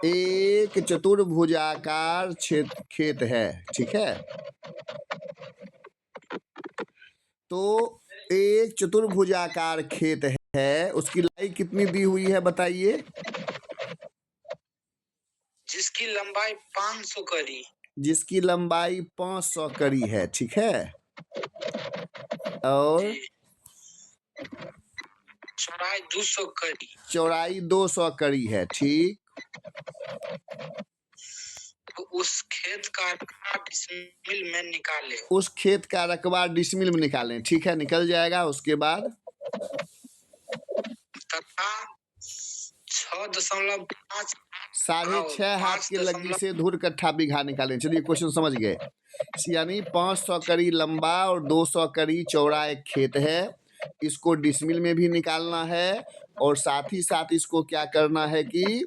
एक चतुर्भुजाकार खेत है, ठीक है। तो एक चतुर्भुजाकार खेत है, उसकी लंबाई कितनी दी हुई है बताइए। जिसकी लंबाई 500 कड़ी। जिसकी लंबाई 500 कड़ी है, ठीक है। और चौड़ाई 200 कड़ी। चौड़ाई 200 कड़ी है, ठीक। तो उस खेत का रकबा डिसमिल में निकालें। उस खेत का रकबा डिसमिल में निकालें, ठीक है, निकल जाएगा। उसके बाद तथा 6.5 6.5 हाथ की लग्गी से धूर कट्ठा बीघा निकालें। चलिए क्वेश्चन समझ गए। यानी 500 कड़ी लंबा और 200 कड़ी चौड़ा एक खेत है, इसको डिसमिल में भी निकालना है और साथ ही साथ इसको क्या करना है कि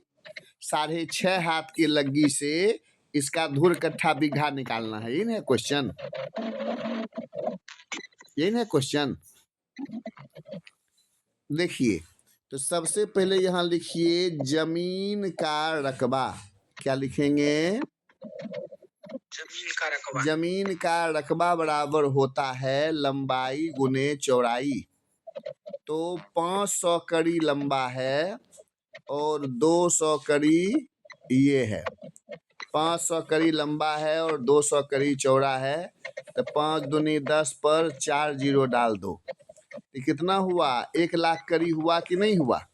6.5 हाथ की लग्गी से इसका धूर कट्ठा बीघा निकालना है। यही ना क्वेश्चन, यही ना क्वेश्चन। देखिए, तो सबसे पहले यहाँ लिखिए जमीन का रकबा। क्या लिखेंगे? जमीन का रकबा। जमीन का रकबा बराबर होता है लंबाई गुने चौड़ाई। तो 500 कड़ी लंबा है और 200 कड़ी ये है। 500 कड़ी लंबा है और 200 कड़ी चौड़ा है। तो 5 दूनी 10 पर 4 जीरो डाल दो। तो कितना हुआ? 1 लाख कड़ी हुआ कि नहीं हुआ?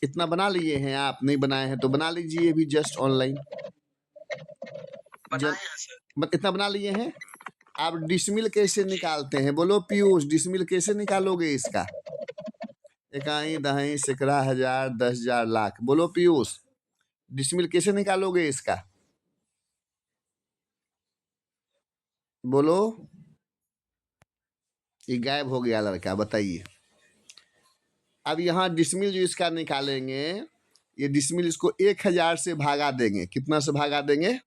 इतना बना लिए हैं आप? नहीं बनाए हैं तो बना लीजिए भी, जस्ट ऑनलाइन इतना बना लिए हैं। आप डिसमिल कैसे निकालते हैं? बोलो पीयूष, डिसमिल कैसे निकालोगे इसका? इकाई दहाई सैकड़ा हजार 10,000 लाख। बोलो पीयूष, डिसमिल कैसे निकालोगे इसका? बोलो। ये गायब हो गया लड़का, बताइए। अब यहाँ डिसमिल जो इसका निकालेंगे, ये डिसमिल इसको 1000 से भागा देंगे। कितना से भागा देंगे?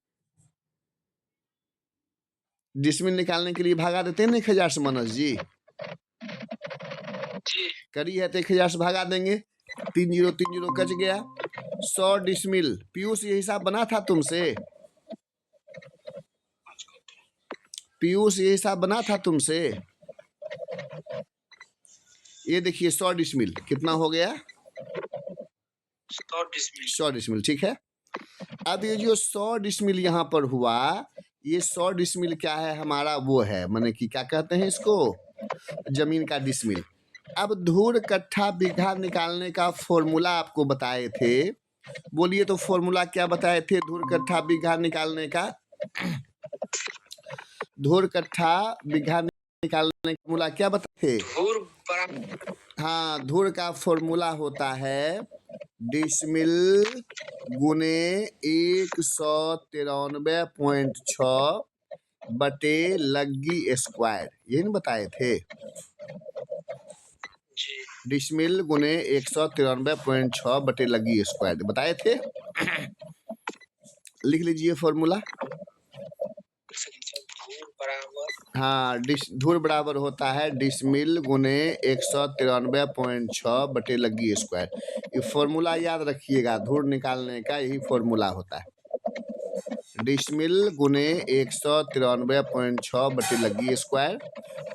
डिसमिल निकालने के लिए भागा देते हैं ना 1000 से मनोज जी। करी है तो 1000 से भागा देंगे। 3 जीरो 3 जीरो कच गया। 100 डिसमिल। पीयूष ये हिसाब बना था तुमसे? पीयूष ये हिसाब बना था तुमसे? ये देखिए 100 डिसमिल कितना हो गया? 100 डिसमिल, ठीक है। अब ये जो 100 डिसमिल यहाँ पर हुआ, ये 100 डिसमिल क्या है हमारा? वो है माने कि क्या कहते हैं इसको? जमीन का डिसमिल। अब धूर कट्ठा बीघा निकालने का फॉर्मूला आपको बताए थे। बोलिए तो फॉर्मूला क्या बताए थे धूर कट्ठा बीघा निकालने का? धूर कट्ठा बीघा निकालने का फॉर्मूला क्या बताए थे? हाँ, धूर का फॉर्मूला होता है डिसमिल गुने 193.6 बटे लग्गी स्क्वायर। ये नहीं बताए थे? डिसमिल गुने 193.6 बटे लग्गी स्क्वायर बताए थे। लिख लीजिए फॉर्मूला। हाँ, धूर बराबर होता है डिसमिल गुने 193.6 बटे लग्गी स्क्वायर। ये फॉर्मूला याद रखिएगा, धूर निकालने का यही फॉर्मूला होता है। डिसमिल गुने 193.6 बटे लग्गी स्क्वायर।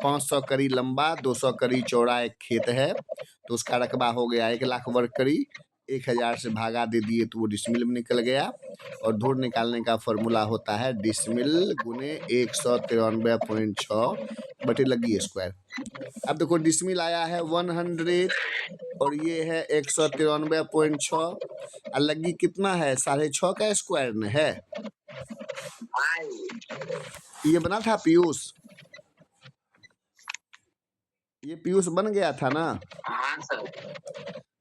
500 कड़ी लंबा 200 कड़ी चौड़ा एक खेत है, तो उसका रकबा हो गया 1 लाख वर्ग कड़ी। 1000 से भागा दे दिए तो वो डिसमिल में निकल गया। और धूर निकालने का फॉर्मूला होता है डिसमिल गुने 193.6 बटे लग्गी स्क्वायर। अब देखो डिसमिल आया है 100 और ये है 193.6 और लग्गी कितना है? 6.5 का स्क्वायर में है। ये बना था पीयूष? ये पीयूष बन गया था ना? हाँ सर।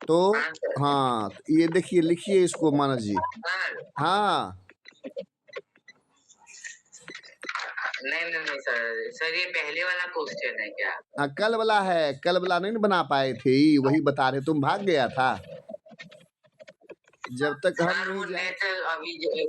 तो हाँ, ये देखिए, लिखिए इसको मानस जी। हाँ नहीं सर ये पहले वाला क्वेश्चन है क्या? हाँ, कल वाला है। कल वाला नहीं बना पाए थे, वही बता रहे। तुम भाग गया था जब तक हम नहीं जाए।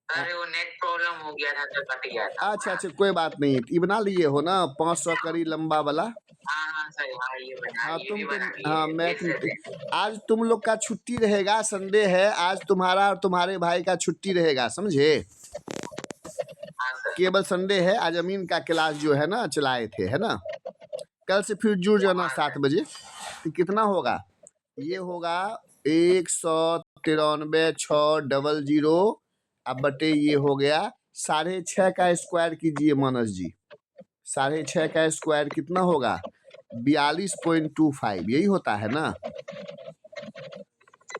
अरे वो नेट प्रॉब्लम हो गया था तो कट गया था। अच्छा, कोई बात नहीं। ये बना लिए हो ना 500 कड़ी लंबा वाला? हाँ सर, हाँ ये बना, हाँ ये तुम भी तो बना लिए हाँ हैं, मैं देख लेते हैं। आज तुम लोग का छुट्टी रहेगा, संडे है आज, तुम्हारा और तुम्हारे भाई का छुट्टी रहेगा, समझे। हाँ सर, केवल संडे है आज। अमीन का क्लास जो है ना चलाए थे, है ना। कल से फिर जुड़ जाना हाँ 7 सर, बजे। तो कितना होगा, ये होगा 193,600 अब बटे ये हो गया 6.5 का स्क्वायर कीजिए मानस जी। 6.5 का स्क्वायर कितना होगा, 42.25 यही होता है ना।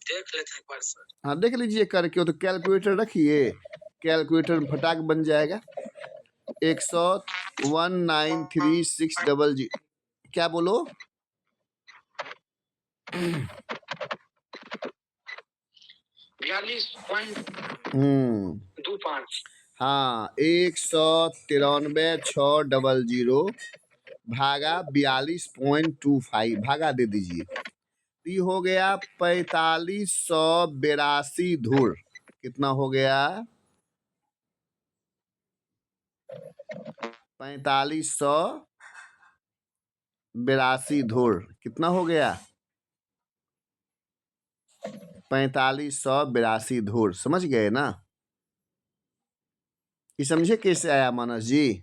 देख लेते हैं एक बार सर। हाँ देख लीजिए करके, तो कैलकुलेटर रखिए, कैलकुलेटर में फटाक बन जाएगा। 1193600, क्या बोलो। 42.25 हाँ 193,600 भागा 42.25 भागा दे दीजिए। तो ये हो गया 4582 धूर। कितना हो गया, 4582 धूर कितना हो गया, 4582 धूर। समझ गए ना। ये समझे कैसे आया मानस जी।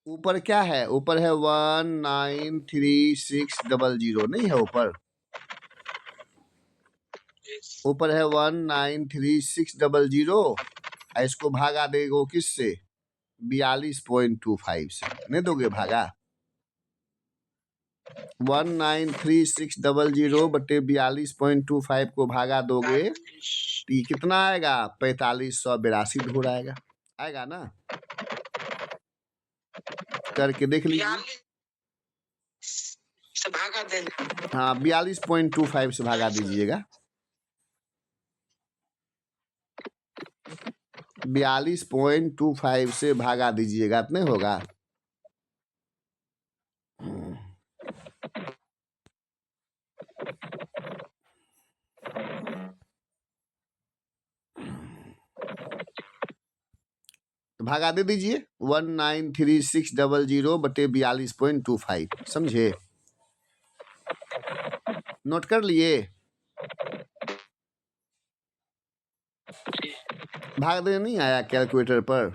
ऊपर क्या है, ऊपर है 193,600 नहीं है ऊपर, ऊपर है 193,600। इसको भागा देगो किससे, 42.25 से। नहीं दोगे भागा, 193,600 बटे 42.25 को भागा दोगे तो ये कितना आएगा, 4582 धूर आएगा। आएगा ना, करके देख लीजिए। से भागा देना। हाँ 42.25 से भागा दीजिएगा। 42.25 से भागा दीजिएगा, इतने होगा। तो भागा दे दीजिए 193,600 बटे 42.25, समझे। नोट कर लिए, भाग देने नहीं आया कैलकुलेटर पर।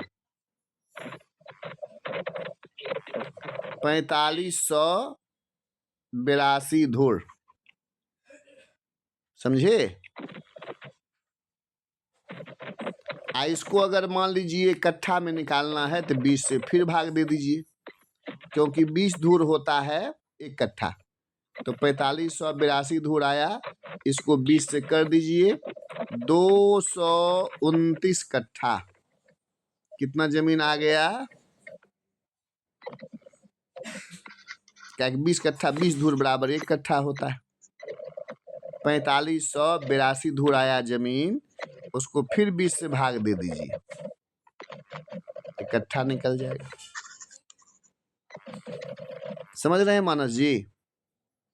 4582 धूर, समझे। इसको अगर मान लीजिए कट्ठा में निकालना है तो 20 से फिर भाग दे दीजिए, क्योंकि 20 धूर होता है एक कट्ठा। तो 4582 धूर आया, इसको 20 से कर दीजिए, 229 कट्ठा। कितना जमीन आ गया, क्या 20 कट्ठा 20 धूर बराबर 1 कट्ठा होता है। 4582 धूर आया जमीन, उसको फिर 20 से भाग दे दीजिए, इकट्ठा निकल जाएगा। समझ रहे हैं मानस जी।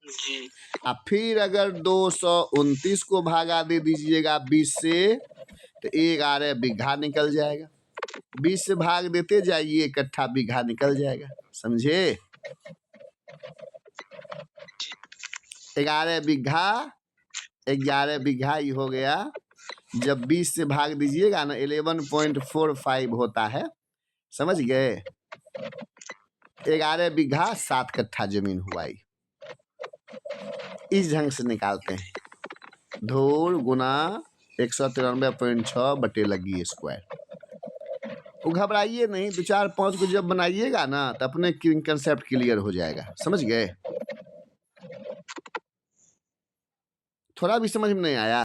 जी। अब फिर अगर 229 को भागा दे दीजिएगा 20 से, तो 11 बीघा निकल जाएगा। 20 से भाग देते जाइए, इकट्ठा बीघा निकल जाएगा, समझे। 11 बीघा ही हो गया। जब 20 से भाग दीजिएगा ना 11.45 होता है, समझ गए। 11 बीघा 7 कट्ठा जमीन हुआ। इस ढंग से निकालते हैं, धूर गुना 193.6 बटे लगी स्क्वायर। वो घबराइए नहीं, 2 4 5 को जब बनाइएगा ना तो अपने कंसेप्ट क्लियर हो जाएगा, समझ गए। थोड़ा भी समझ में नहीं आया।